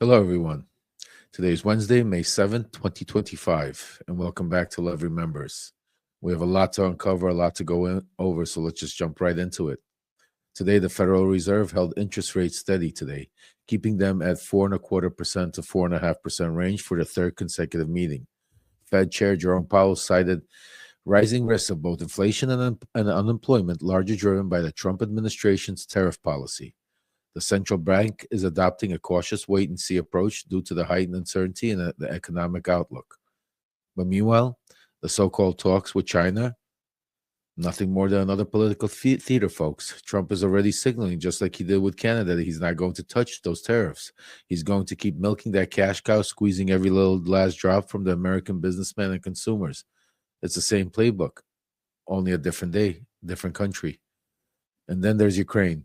Hello, everyone. Today is Wednesday, May 7th, 2025, and welcome back to Love Remembers. We have a lot to uncover, a lot to over, so let's just jump right into it. Today, the Federal Reserve held interest rates steady today, keeping them at 4.25% to 4.5% range for the third consecutive meeting. Fed Chair Jerome Powell cited rising risks of both inflation and unemployment, largely driven by the Trump administration's tariff policy. The central bank is adopting a cautious wait and see approach due to the heightened uncertainty in the economic outlook. But meanwhile, the so called talks with China, nothing more than another political theater, folks. Trump is already signaling, just like he did with Canada, that he's not going to touch those tariffs. He's going to keep milking that cash cow, squeezing every little last drop from the American businessmen and consumers. It's the same playbook, only a different day, different country. And then there's Ukraine.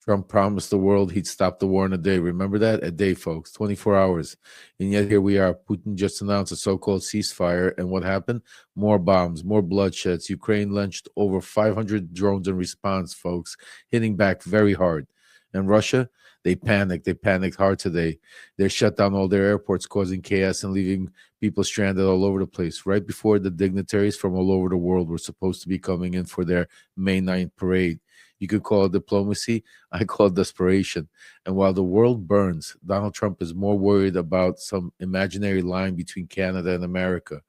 Trump promised the world he'd stop the war in a day. Remember that? A day, folks, 24 hours. And yet here we are. Putin just announced a so-called ceasefire. And what happened? More bombs, more bloodsheds. Ukraine launched over 500 drones in response, folks, hitting back very hard. And Russia, they panicked. They panicked hard today. They shut down all their airports, causing chaos and leaving people stranded all over the place. Right before the dignitaries from all over the world were supposed to be coming in for their May 9th parade. You could call it diplomacy. I call it desperation. And while the world burns, Donald Trump is more worried about some imaginary line between Canada and America,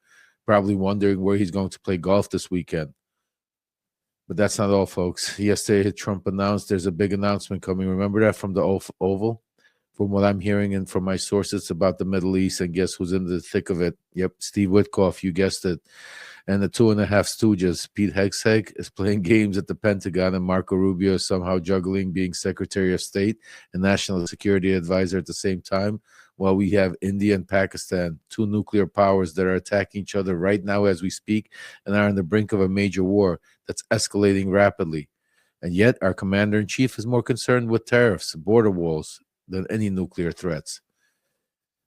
probably wondering where he's going to play golf this weekend. But that's not all, folks. Yesterday, Trump announced there's a big announcement coming. Remember that from the Oval? From what I'm hearing and from my sources about the Middle East, and guess who's in the thick of it? Yep, Steve Witkoff, you guessed it. And the Two and a Half Stooges, Pete Hegseth, is playing games at the Pentagon, and Marco Rubio is somehow juggling being Secretary of State and National Security Advisor at the same time, while we have India and Pakistan, two nuclear powers that are attacking each other right now as we speak and are on the brink of a major war that's escalating rapidly. And yet our commander-in-chief is more concerned with tariffs, border walls, than any nuclear threats.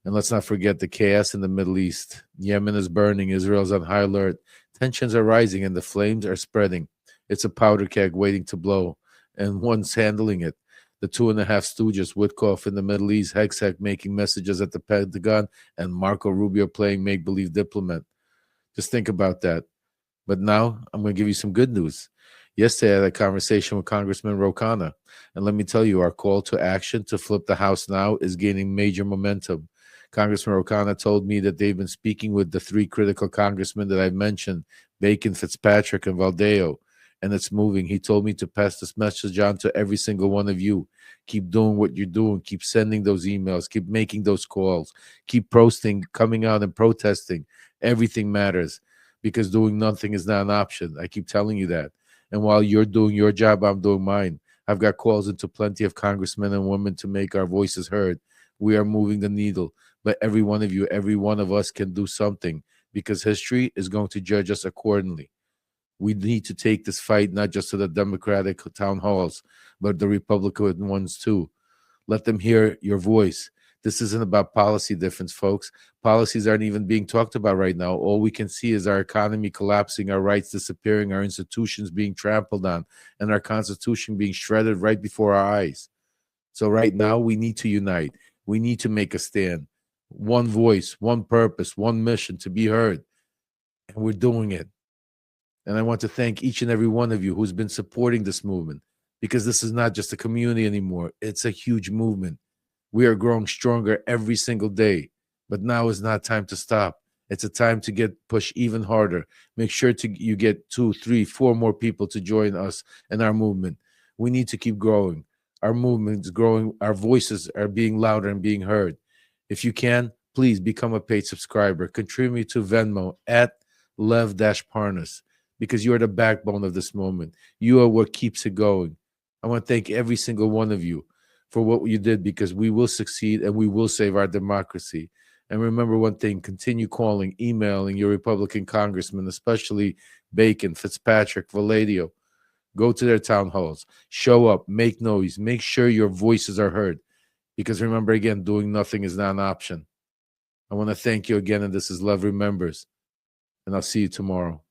And let's not forget the chaos in the Middle East. Yemen is burning. Israel's on high alert. Tensions are rising and the flames are spreading. It's a powder keg waiting to blow, and one's handling it. The Two and a Half Stooges, Witkoff in the Middle East, Hegseth making messages at the Pentagon, and Marco Rubio playing make-believe diplomat. Just think about that. But now I'm going to give you some good news. Yesterday, I had a conversation with Congressman Ro Khanna, and let me tell you, our call to action to flip the House now is gaining major momentum. Congressman Ro Khanna told me that they've been speaking with the three critical congressmen that I mentioned, Bacon, Fitzpatrick, and Valdeo, and it's moving. He told me to pass this message on to every single one of you. Keep doing what you're doing. Keep sending those emails. Keep making those calls. Keep posting, coming out and protesting. Everything matters because doing nothing is not an option. I keep telling you that. And while you're doing your job, I'm doing mine. I've got calls into plenty of congressmen and women to make our voices heard. We are moving the needle. But every one of you, every one of us can do something because history is going to judge us accordingly. We need to take this fight not just to the Democratic town halls, but the Republican ones too. Let them hear your voice. This isn't about policy difference, folks. Policies aren't even being talked about right now. All we can see is our economy collapsing, our rights disappearing, our institutions being trampled on, and our Constitution being shredded right before our eyes. So right now, we need to unite. We need to make a stand. One voice, one purpose, one mission to be heard. And we're doing it. And I want to thank each and every one of you who's been supporting this movement, because this is not just a community anymore. It's a huge movement. We are growing stronger every single day. But now is not time to stop. It's a time to push even harder. Make sure you get 2, 3, 4 more people to join us in our movement. We need to keep growing. Our movement is growing. Our voices are being louder and being heard. If you can, please become a paid subscriber. Contribute to Venmo at Lev-Parnas, because you are the backbone of this moment. You are what keeps it going. I want to thank every single one of you for what you did, because we will succeed and we will save our democracy. And remember one thing, continue calling, emailing your Republican congressmen, especially Bacon, Fitzpatrick, Valdeo. Go to their town halls, show up, make noise, make sure your voices are heard. Because remember, again, doing nothing is not an option. I want to thank you again, and this is Love Remembers, and I'll see you tomorrow.